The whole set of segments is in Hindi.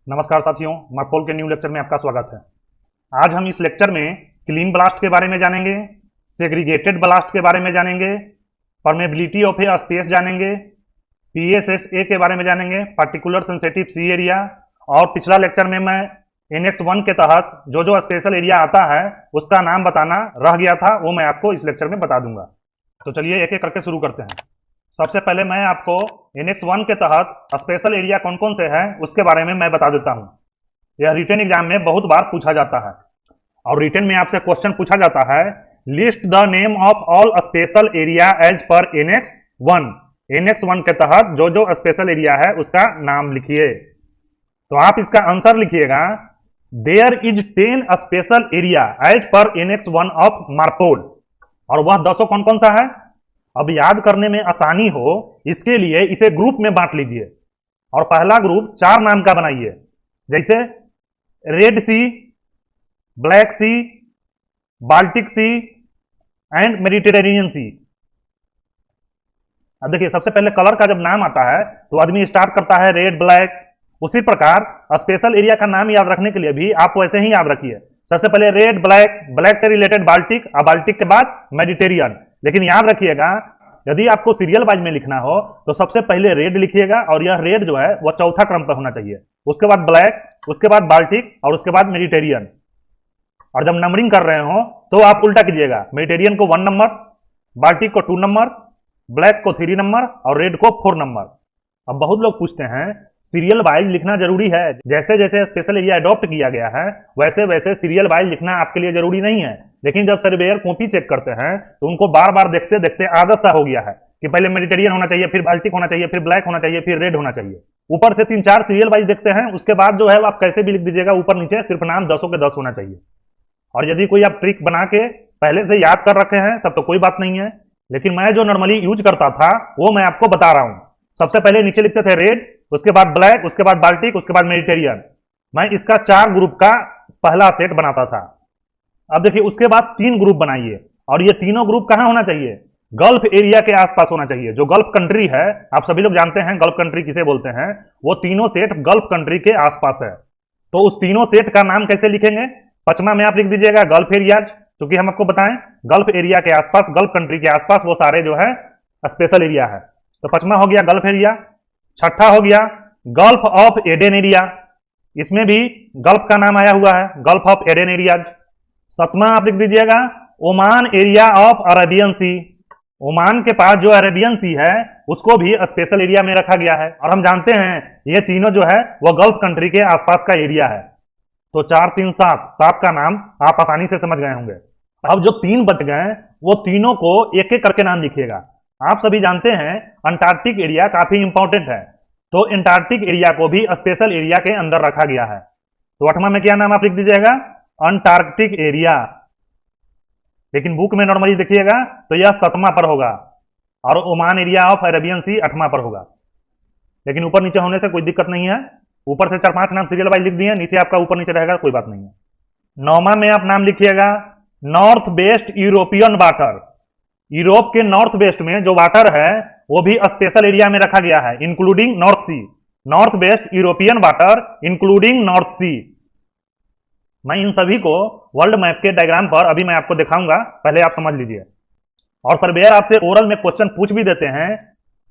नमस्कार साथियों, मार्कोल के न्यू लेक्चर में आपका स्वागत है। आज हम इस लेक्चर में क्लीन ब्लास्ट के बारे में जानेंगे, सेग्रीगेटेड ब्लास्ट के बारे में जानेंगे, परमेबिलिटी ऑफ ए स्पेस जानेंगे, पीएसएसए के बारे में जानेंगे, पार्टिकुलर सेंसिटिव सी एरिया। और पिछला लेक्चर में मैं NX1 के तहत जो स्पेशल एरिया आता है उसका नाम बताना रह गया था, वो मैं आपको इस लेक्चर में बता दूंगा। तो चलिए एक एक करके शुरू करते हैं। सबसे पहले मैं आपको NX1 के तहत स्पेशल एरिया कौन कौन से हैं उसके बारे में मैं बता देता हूं। यह रिटन एग्जाम में बहुत बार पूछा जाता है और रिटन में आपसे क्वेश्चन पूछा जाता है, list the name of all special area as per NX1। NX1 के तहत जो स्पेशल एरिया है उसका नाम लिखिए। तो आप इसका आंसर लिखिएगा, there is 10 special area as per NX1 of मार्कोल। और वह 10 कौन कौन सा है? अब याद करने में आसानी हो इसके लिए इसे ग्रुप में बांट लीजिए और पहला ग्रुप 4 नाम का बनाइए, जैसे Red Sea, Black Sea, Baltic Sea and Mediterranean Sea. अब देखिए, सबसे पहले कलर का जब नाम आता है तो आदमी स्टार्ट करता है रेड ब्लैक। उसी प्रकार स्पेशल एरिया का नाम याद रखने के लिए भी आप वैसे ही याद रखिए। सबसे पहले रेड ब्लैक, ब्लैक से रिलेटेड बाल्टिक और बाल्टिक के बाद मेडिटेरियन। लेकिन याद रखिएगा, यदि आपको सीरियल वाइज में लिखना हो तो सबसे पहले रेड लिखिएगा और यह रेड जो है वह चौथा क्रम पर होना चाहिए, उसके बाद ब्लैक, उसके बाद बाल्टिक और उसके बाद मेडिटेरियन। और जब नंबरिंग कर रहे हो तो आप उल्टा कीजिएगा, मेडिटेरियन को 1 नंबर, बाल्टिक को 2 नंबर, ब्लैक को 3 नंबर और रेड को 4 नंबर। अब बहुत लोग पूछते हैं सीरियल वाइज लिखना जरूरी है? जैसे जैसे स्पेशल एरिया अडॉप्ट किया गया है वैसे वैसे सीरियल वाइज लिखना आपके लिए जरूरी नहीं है। लेकिन जब सर्वेयर कॉपी चेक करते हैं तो उनको बार बार देखते देखते आदत सा हो गया है कि पहले मेडिटेरियन होना चाहिए, फिर बाल्टिक होना चाहिए, फिर ब्लैक होना चाहिए, फिर रेड होना चाहिए। ऊपर से 3-4 सीरियल वाइज देखते हैं, उसके बाद जो है आप कैसे भी लिख दीजिएगा, ऊपर नीचे सिर्फ नाम 10 के 10 होना चाहिए। और यदि कोई आप ट्रिक बना के पहले से याद कर रखे हैं तब तो कोई बात नहीं है, लेकिन मैं जो नॉर्मली यूज करता था वो मैं आपको बता रहा हूं। सबसे पहले नीचे लिखते थे रेड, उसके बाद ब्लैक, उसके बाद बाल्टिक, उसके बाद मेडिटेरियन। मैं इसका 4 ग्रुप का पहला सेट बनाता था। अब देखिए, उसके बाद 3 ग्रुप बनाइए और ये तीनों ग्रुप कहां होना चाहिए? गल्फ एरिया के आसपास होना चाहिए। जो गल्फ कंट्री है, आप सभी लोग जानते हैं गल्फ कंट्री किसे बोलते हैं, वो तीनों सेट गल्फ कंट्री के आसपास है। तो उस तीनों सेट का नाम कैसे लिखेंगे? पचमा में आप लिख दीजिएगा गल्फ एरियाज, क्योंकि हम आपको बताएं गल्फ एरिया के आसपास, गल्फ कंट्री के आसपास वो सारे जो है स्पेशल एरिया है। तो पचमा हो गया गल्फ एरिया। छठा हो गया गल्फ ऑफ एडेन एरिया, इसमें भी गल्फ का नाम आया हुआ है, गल्फ ऑफ एडेन एरियाज। सतमा आप लिख दीजिएगा Oman area of Arabian Sea. Oman के पास जो अरेबियन सी है उसको भी स्पेशल एरिया में रखा गया है। और हम जानते हैं ये तीनों जो है वो गल्फ कंट्री के आसपास का एरिया है। तो 4 3 7 7 का नाम आप आसानी से समझ गए होंगे। अब जो 3 बच गए वो तीनों को एक एक करके नाम लिखिएगा। आप सभी जानते हैं अंटार्कटिक एरिया काफी इंपॉर्टेंट है, तो अंटार्कटिक एरिया को भी स्पेशल एरिया के अंदर रखा गया है। तो 8वां में क्या नाम आप लिख दीजिएगा? Antarctic area. लेकिन बुक में नॉर्मली देखिएगा तो यह 7वां पर होगा और ओमान एरिया ऑफ अरेबियन सी 8वां पर होगा। लेकिन ऊपर नीचे होने से कोई दिक्कत नहीं है, ऊपर से 4-5 नाम सीरियल वाइज लिख दिए, नीचे आपका ऊपर नीचे रहेगा, कोई बात नहीं है। 9वां में आप नाम लिखिएगा north West European water. Europe के नॉर्थ वेस्ट में जो वाटर है वो भी स्पेशल एरिया में रखा गया है, including North Sea. North West European water including North Sea. मैं इन सभी को वर्ल्ड मैप के डायग्राम पर अभी मैं आपको दिखाऊंगा, पहले आप समझ लीजिए। और सर्वेयर आपसे ओरल में क्वेश्चन पूछ भी देते हैं,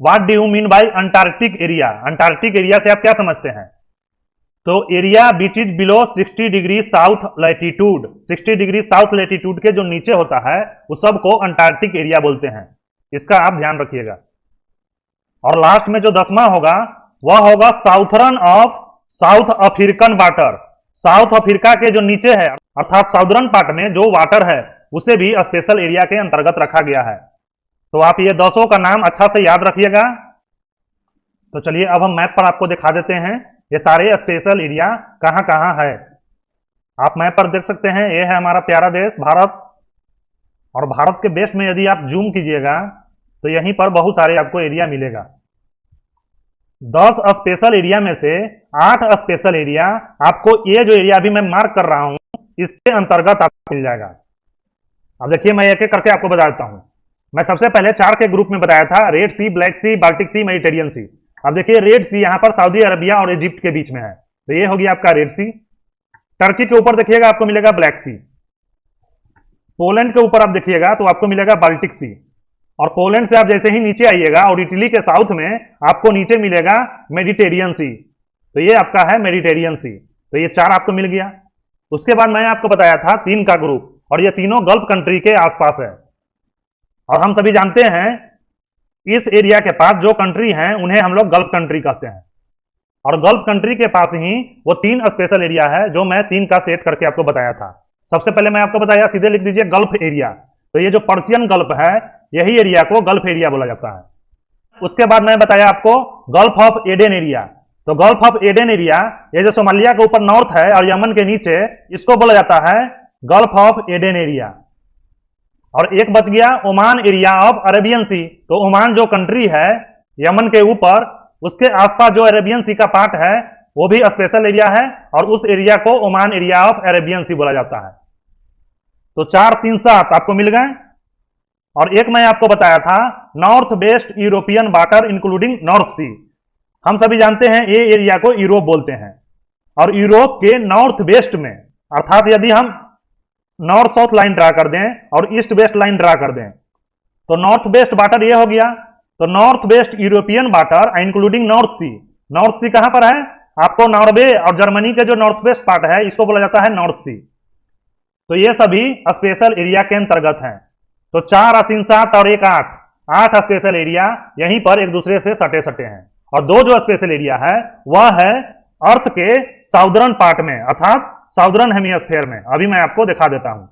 what do you mean by Antarctic area? Antarctic area से आप क्या समझते हैं? तो area which is below 60 degree south latitude. 60 degree south latitude के जो नीचे होता है वो सबको अंटार्कटिक एरिया बोलते हैं, इसका आप ध्यान रखिएगा। और लास्ट में जो 10वां होगा वह होगा southern of south African water. South Africa के जो नीचे है अर्थात साउदर्न पार्ट में जो वाटर है उसे भी स्पेशल एरिया के अंतर्गत रखा गया है। तो आप ये 10 का नाम अच्छा से याद रखिएगा। तो चलिए अब हम मैप पर आपको दिखा देते हैं ये सारे स्पेशल एरिया कहां कहां है। आप मैप पर देख सकते हैं, ये है हमारा प्यारा देश भारत। और भारत के बेस्ट में यदि आप जूम कीजिएगा तो यहीं पर बहुत सारे आपको एरिया मिलेगा। 10 स्पेशल एरिया में से 8 स्पेशल एरिया आपको ये जो एरिया अभी मैं मार्क कर रहा हूं इसके अंतर्गत आपको मिल जाएगा। अब देखिए, मैं एक एक करके आपको बता देता हूं। मैं सबसे पहले 4 के ग्रुप में बताया था, red Sea, Black Sea, Baltic सी, मेडिटेरियन सी। अब देखिए, रेड सी यहां पर सऊदी अरबिया और इजिप्ट के बीच में है, तो ये हो गया आपका रेड सी। टर्की के ऊपर देखिएगा आपको मिलेगा ब्लैक सी। पोलैंड के ऊपर आप देखिएगा तो आपको मिलेगा बाल्टिक सी। और पोलैंड से आप जैसे ही नीचे आइएगा और इटली के साउथ में आपको नीचे मिलेगा मेडिटेरियन सी। तो ये आपका है मेडिटेरियन सी। तो ये 4 आपको मिल गया। उसके बाद मैं आपको बताया था 3 का ग्रुप, और ये तीनों गल्फ कंट्री के आसपास है। और हम सभी जानते हैं इस एरिया के पास जो कंट्री हैं उन्हें हम लोग गल्फ कंट्री कहते हैं। और गल्फ कंट्री के पास ही वो 3 स्पेशल एरिया है जो मैं 3 का सेट करके आपको बताया था। सबसे पहले मैं आपको बताया, सीधे लिख दीजिए गल्फ एरिया। तो ये जो पर्शियन गल्फ है यही एरिया को गल्फ एरिया बोला जाता है। उसके बाद मैं बताया आपको गल्फ ऑफ एडेन एरिया। तो गल्फ ऑफ एडेन एरिया ये जो सोमालिया के ऊपर नॉर्थ है और यमन के नीचे, इसको बोला जाता है गल्फ ऑफ एडेन एरिया। और एक बच गया ओमान एरिया ऑफ अरेबियन सी। तो ओमान जो कंट्री है यमन के ऊपर, उसके आसपास जो अरेबियन सी का पार्ट है वो भी स्पेशल एरिया है, और उस एरिया को ओमान एरिया ऑफ अरेबियन सी बोला जाता है। तो 4, 3, 7 आपको मिल गए। और एक मैं आपको बताया था North West European water including North Sea. हम सभी जानते हैं ये एरिया को यूरोप बोलते हैं। और यूरोप के नॉर्थ वेस्ट में, अर्थात यदि हम नॉर्थ साउथ लाइन ड्रा कर दें और ईस्ट वेस्ट लाइन ड्रा कर दें, तो नॉर्थ वेस्ट वाटर ये हो गया। तो North West European water including North Sea. North Sea कहां पर है? आपको नॉर्वे और जर्मनी के जो नॉर्थ वेस्ट पार्ट है इसको बोला जाता है नॉर्थ सी। तो ये सभी स्पेशल एरिया के अंतर्गत हैं। तो 4, 3, 7 और 1, 8 स्पेशल एरिया यहीं पर एक दूसरे से सटे सटे हैं। और 2 जो स्पेशल एरिया है वह है अर्थ के साउदर्न पार्ट में, अर्थात साउदर्न हेमिस्फीयर में। अभी मैं आपको दिखा देता हूं।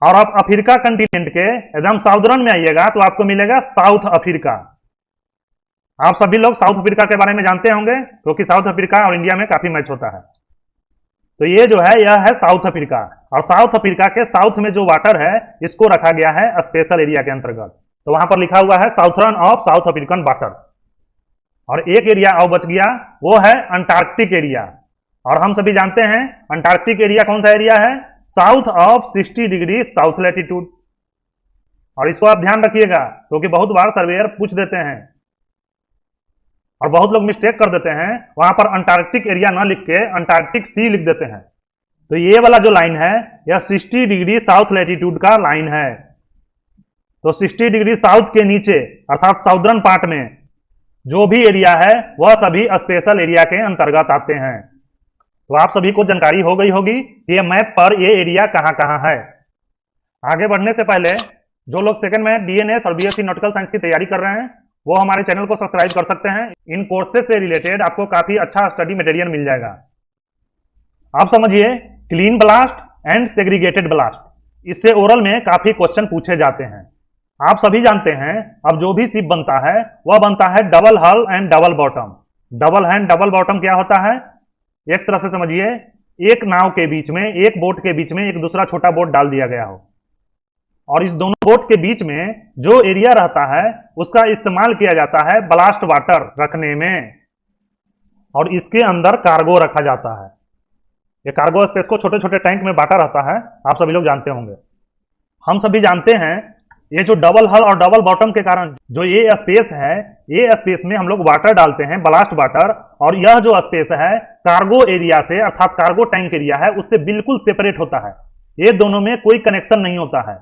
और आप अफ्रीका कंटिनेंट के एकदम साउदर्न में आइएगा तो आपको मिलेगा साउथ अफ्रीका। आप सभी लोग साउथ अफ्रीका के बारे में जानते होंगे क्योंकि साउथ अफ्रीका और इंडिया में काफी मैच होता है। तो ये जो है यह है साउथ अफ्रीका। और साउथ अफ्रीका के साउथ में जो वाटर है इसको रखा गया है स्पेशल एरिया के अंतर्गत। तो वहां पर लिखा हुआ है southern of south African water. और एक एरिया और बच गया, वो है अंटार्कटिक एरिया। और हम सभी जानते हैं अंटार्कटिक एरिया कौन सा एरिया है? South of 60 degree south latitude. और इसको आप ध्यान रखिएगा क्योंकि बहुत बार सर्वेयर पूछ देते हैं और बहुत लोग मिस्टेक कर देते हैं, वहां पर अंटार्कटिक एरिया ना लिख के अंटार्कटिक सी लिख देते हैं। तो ये वाला जो लाइन है यह 60 डिग्री साउथ लैटिट्यूड का लाइन है। तो 60 डिग्री साउथ के नीचे अर्थात साउदर्न पार्ट में जो भी एरिया है वह सभी स्पेशल एरिया के अंतर्गत आते हैं। तो आप सभी को जानकारी हो गई होगी कि ये मैप पर ये एरिया कहां कहां है। आगे बढ़ने से पहले जो लोग सेकंड में डीएनएस और बीएससी नॉटिकल साइंस की तैयारी कर रहे हैं वो हमारे चैनल को सब्सक्राइब कर सकते हैं। इन कोर्सेज से रिलेटेड आपको काफी अच्छा स्टडी मटेरियल मिल जाएगा। आप समझिए clean blast and segregated blast, इससे ओरल में काफी क्वेश्चन पूछे जाते हैं। आप सभी जानते हैं अब जो भी शिप बनता है वह बनता है डबल हल and double bottom. Double hand double bottom क्या होता है? एक तरह से समझिए एक नाव के बीच में, एक बोट के बीच में एक दूसरा छोटा बोट डाल दिया गया हो, और इस दोनों बोट के बीच में जो एरिया रहता है उसका इस्तेमाल किया जाता है ब्लास्ट वाटर रखने में, और इसके अंदर कार्गो रखा जाता है। ये कार्गो स्पेस को छोटे छोटे टैंक में बांटा रहता है, आप सभी लोग जानते होंगे। हम सभी जानते हैं ये जो डबल हल और डबल बॉटम के कारण जो ये स्पेस है, ये स्पेस में हम लोग वाटर डालते हैं, ब्लास्ट वाटर, और यह जो स्पेस है कार्गो एरिया से अर्थात कार्गो टैंक एरिया है उससे बिल्कुल सेपरेट होता है। ये दोनों में कोई कनेक्शन नहीं होता है।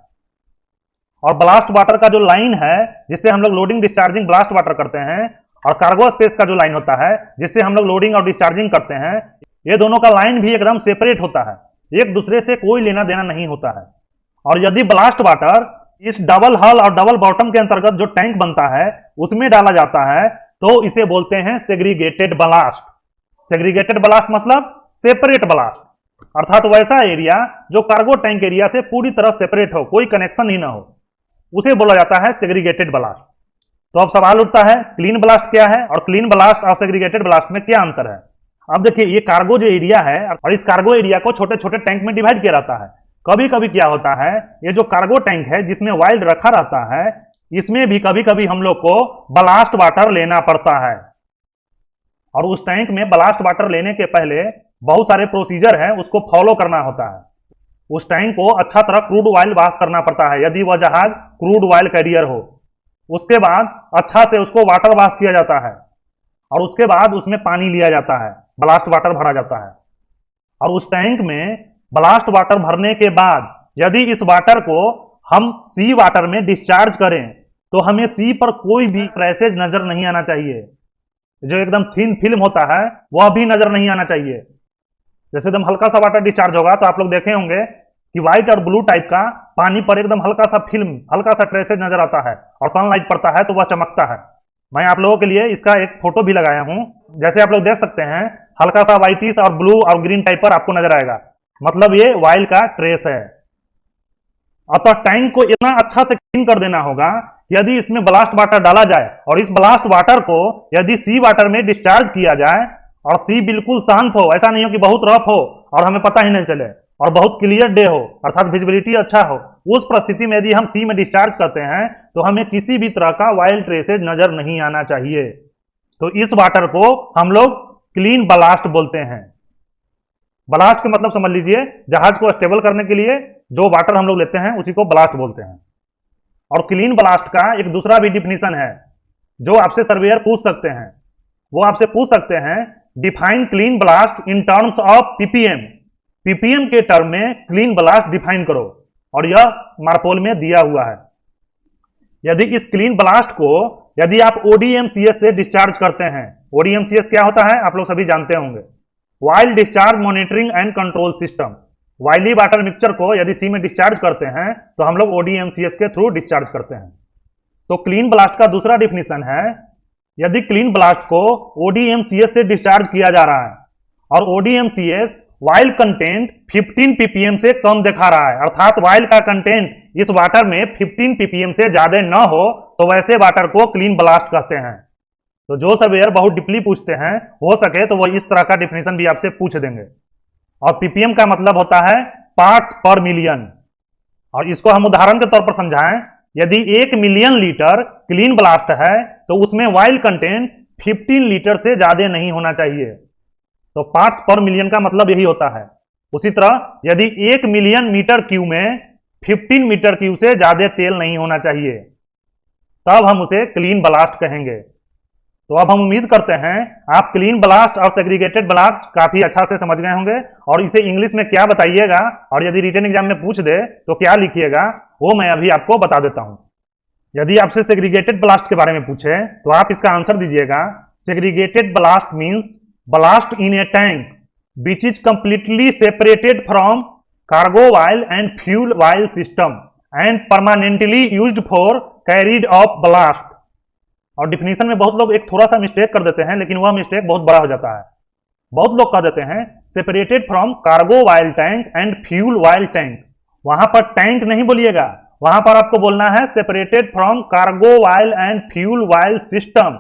और ब्लास्ट वाटर का जो लाइन है जिससे हम लोग लोडिंग डिस्चार्जिंग ब्लास्ट वाटर करते हैं, और कार्गो स्पेस का जो लाइन होता है जिससे हम लोग लोडिंग और डिस्चार्जिंग करते हैं, ये दोनों का लाइन भी एकदम सेपरेट होता है, एक दूसरे से कोई लेना देना नहीं होता है। और यदि ब्लास्ट वाटर इस डबल हल और डबल बॉटम के अंतर्गत जो टैंक बनता है उसमें डाला जाता है तो इसे बोलते हैं सेग्रीगेटेड ब्लास्ट। सेग्रीगेटेड ब्लास्ट मतलब सेपरेट ब्लास्ट, अर्थात वैसा एरिया जो कार्गो टैंक एरिया से पूरी तरह सेपरेट हो, कोई कनेक्शन ही ना हो, उसे बोला जाता है सेग्रीगेटेड ब्लास्ट। तो अब सवाल उठता है क्लीन ब्लास्ट क्या है और क्लीन ब्लास्ट और सेग्रीगेटेड ब्लास्ट में क्या अंतर है। अब देखिए ये कार्गो जो एरिया है और इस कार्गो एरिया को छोटे छोटे टैंक में डिवाइड किया रहता है। कभी कभी क्या होता है ये जो कार्गो टैंक है जिसमें वाइल्ड रखा रहता है इसमें भी कभी कभी हम लोग को ब्लास्ट वाटर लेना पड़ता है, और उस टैंक में ब्लास्ट वाटर लेने के पहले बहुत सारे प्रोसीजर है उसको फॉलो करना होता है। उस टैंक को अच्छा तरह क्रूड ऑयल वाश करना पड़ता है यदि वह जहाज क्रूड ऑयल कैरियर हो। उसके बाद अच्छा से उसको वाटर वाश किया जाता है और उसके बाद उसमें पानी लिया जाता है, ब्लास्ट वाटर भरा जाता है। और उस टैंक में ब्लास्ट वाटर भरने के बाद यदि इस वाटर को हम सी वाटर में डिस्चार्ज करें तो हमें सी पर कोई भी क्रैशेज नजर नहीं आना चाहिए। जो एकदम थिन फिल्म होता है वह भी नजर नहीं आना चाहिए। जैसे एकदम हल्का सा वाटर डिस्चार्ज होगा तो आप लोग देखे होंगे कि व्हाइट और ब्लू टाइप का पानी पर एकदम हल्का सा फिल्म, हल्का सा ट्रेसेज नजर आता है और सनलाइट पड़ता है तो वह चमकता है। मैं आप लोगों के लिए इसका एक फोटो भी लगाया हूं। जैसे आप लोग देख सकते हैं हल्का सा व्हाइटिश और ब्लू और ग्रीन टाइप पर आपको नजर आएगा, मतलब ये ऑयल का ट्रेस है। अतः टैंक को इतना अच्छा से क्लीन कर देना होगा, यदि इसमें ब्लास्ट वाटर डाला जाए और इस ब्लास्ट वाटर को यदि सी वाटर में डिस्चार्ज किया जाए और सी बिल्कुल शांत हो, ऐसा नहीं हो कि बहुत रफ हो और हमें पता ही नहीं चले, और बहुत क्लियर डे हो अर्थात विजिबिलिटी अच्छा हो, उस परिस्थिति में यदि हम सी में डिस्चार्ज करते हैं तो हमें किसी भी तरह का वाइल्ड ट्रेसेज नजर नहीं आना चाहिए। तो इस वाटर को हम लोग क्लीन ब्लास्ट बोलते हैं। ब्लास्ट का मतलब समझ लीजिए, जहाज को स्टेबल करने के लिए जो वाटर हम लोग लेते हैं उसी को ब्लास्ट बोलते हैं। और क्लीन ब्लास्ट का एक दूसरा भी डिफिनीशन है जो आपसे सर्वेयर पूछ सकते हैं। वो आपसे पूछ सकते हैं define clean blast in terms of ppm. Ppm के टर्म में क्लीन ब्लास्ट डिफाइन करो, और यह मार्पोल में दिया हुआ है। यदि इस क्लीन ब्लास्ट को यदि आप ओडीएमसीएस से डिस्चार्ज करते हैं, ओडीएमसीएस क्या होता है आप लोग सभी जानते होंगे, wild discharge monitoring and control system. Wily water mixture को यदि सी में डिस्चार्ज करते हैं तो हम लोग ओडीएमसीएस के थ्रू डिस्चार्ज करते हैं। तो क्लीन ब्लास्ट का दूसरा डिफिनीशन है, यदि क्लीन ब्लास्ट को ओडीएमसीएस से डिस्चार्ज किया जा रहा है और ओडीएमसीएस वाइल कंटेंट 15 पीपीएम से कम दिखा रहा है, अर्थात वाइल का कंटेंट इस वाटर में 15 पीपीएम से ज्यादा न हो, तो वैसे वाटर को क्लीन ब्लास्ट कहते हैं। तो जो सर्वेयर बहुत डीपली पूछते हैं, हो सके तो वो इस तरह का डिफिनेशन भी आपसे पूछ देंगे। और पीपीएम का मतलब होता है पार्ट्स पर मिलियन, और इसको हम उदाहरण के तौर पर समझाएं, यदि 1 मिलियन लीटर क्लीन ब्लास्ट है तो उसमें वाइल कंटेंट 15 लीटर से ज्यादा नहीं होना चाहिए। तो पार्ट्स पर मिलियन का मतलब यही होता है। उसी तरह यदि 1 मिलियन मीटर क्यूब में 15 मीटर क्यूब से ज्यादा तेल नहीं होना चाहिए, तब हम उसे क्लीन ब्लास्ट कहेंगे। तो अब हम उम्मीद करते हैं आप क्लीन ब्लास्ट और सेग्रीगेटेड ब्लास्ट काफी अच्छा से समझ गए होंगे, और इसे इंग्लिश में क्या बताइएगा और यदि रिटन एग्जाम में पूछ दे तो क्या लिखिएगा वो मैं अभी आपको बता देता हूं। यदि आपसे सेग्रीगेटेड ब्लास्ट के बारे में पूछे तो आप इसका आंसर दीजिएगा, segregated blast means blast in a tank which is completely separated from cargo oil and fuel oil system and permanently used for carried off blast। और डिफिनीशन में बहुत लोग एक थोड़ा सा मिस्टेक कर देते हैं, लेकिन वह मिस्टेक बहुत बड़ा हो जाता है। बहुत लोग कह देते हैं separated from cargo oil tank and fuel oil tank. वहां पर टैंक नहीं बोलिएगा, वहां पर आपको बोलना है separated from cargo oil and fuel oil system,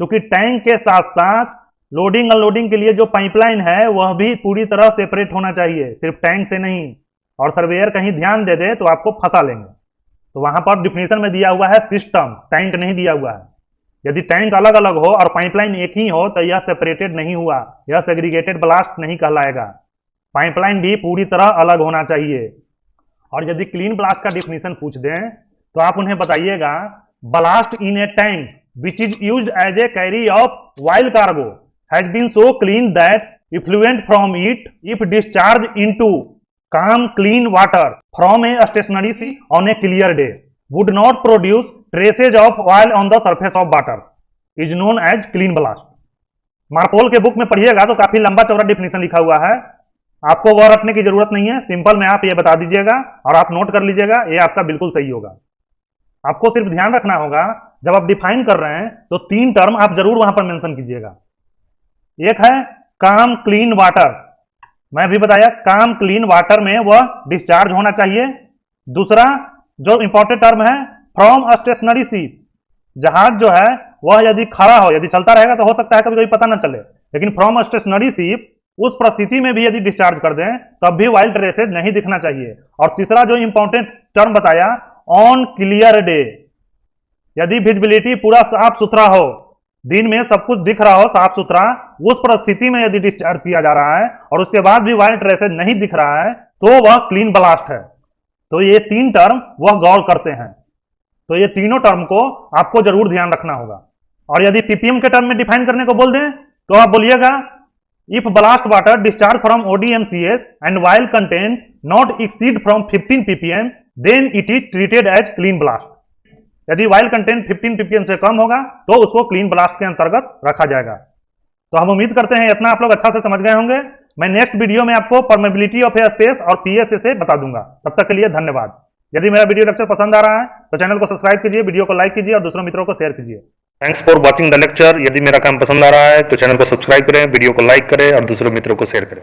क्योंकि टैंक के साथ साथ लोडिंग अनलोडिंग के लिए जो पाइपलाइन है वह भी पूरी तरह सेपरेट होना चाहिए, सिर्फ टैंक से नहीं। और सर्वेयर कहीं ध्यान दे दे तो आपको फंसा लेंगे। तो वहां पर डिफिनेशन में दिया हुआ है सिस्टम, टैंक नहीं दिया हुआ है। यदि टैंक अलग अलग हो और पाइपलाइन एक ही हो तो यह सेपरेटेड नहीं हुआ, यह सेग्रीगेटेड ब्लास्ट नहीं कहलाएगा। पाइपलाइन भी पूरी तरह अलग होना चाहिए। और यदि क्लीन ब्लास्ट का डिफिनेशन पूछ दें तो आप उन्हें बताइएगा ballast in a tank which is used as a carry of wild cargo has been so clean that effluent from it, if discharged into calm clean water from a stationary sea on a clear day, would not produce traces of oil on the surface of water, is known as clean blast। MARPOL के बुक में पढ़िएगा तो काफी लंबा चौड़ा डिफिनेशन लिखा हुआ है, आपको वह रटने की जरूरत नहीं है। सिंपल में आप ये बता दीजिएगा और आप नोट कर लीजिएगा, ये आपका बिल्कुल सही होगा। आपको सिर्फ ध्यान रखना होगा जब आप डिफाइन कर रहे हैं तो 3 टर्म आप जरूर वहां पर मेंशन कीजिएगा। एक है काम क्लीन वाटर, मैं भी बताया काम क्लीन वाटर में वह डिस्चार्ज होना चाहिए। दूसरा जो इंपॉर्टेंट टर्म है फ्रॉम स्टेशनरी शिप, जहाज जो है वह यदि खड़ा हो, यदि चलता रहेगा तो हो सकता है कभी कभी पता ना चले, लेकिन फ्रॉम स्टेशनरी शिप उस परिस्थिति में भी यदि डिस्चार्ज कर दें तब भी वाइल्ड ट्रेसेज नहीं दिखना चाहिए। और तीसरा जो इंपॉर्टेंट टर्म बताया ऑन क्लियर डे, यदि विजिबिलिटी पूरा साफ सुथरा हो, दिन में सब कुछ दिख रहा हो साफ सुथरा, उस परिस्थिति में यदि डिस्चार्ज किया जा रहा है और उसके बाद भी वाइल्ड ट्रेसेज नहीं दिख रहा है तो वह क्लीन ब्लास्ट है। तो ये 3 टर्म वह गौर करते हैं। तो ये तीनों टर्म को आपको जरूर ध्यान रखना होगा। और यदि पीपीएम के टर्म में डिफाइन करने को बोल दें तो आप बोलिएगा If blast water discharge from ODMCS and while content not exceed from 15 ppm, then it is treated as clean blast. यदि वाइल कंटेंट 15 ppm से कम होगा तो उसको क्लीन ब्लास्ट के अंतर्गत रखा जाएगा। तो हम उम्मीद करते हैं इतना आप लोग अच्छा से समझ गए होंगे। मैं नेक्स्ट वीडियो में आपको परमेबिलिटी ऑफ ए स्पेस और पीएसए से बता दूंगा। तब तक के लिए धन्यवाद। यदि मेरा वीडियो लेक्चर पसंद आ रहा है तो चैनल को सब्सक्राइब कीजिए, वीडियो को लाइक कीजिए और दूसरों मित्रों को शेयर कीजिए। Thanks for watching the lecture. यदि मेरा काम पसंद आ रहा है तो चैनल को सब्सक्राइब करें, वीडियो को लाइक करें और दूसरों मित्रों को शेयर करें।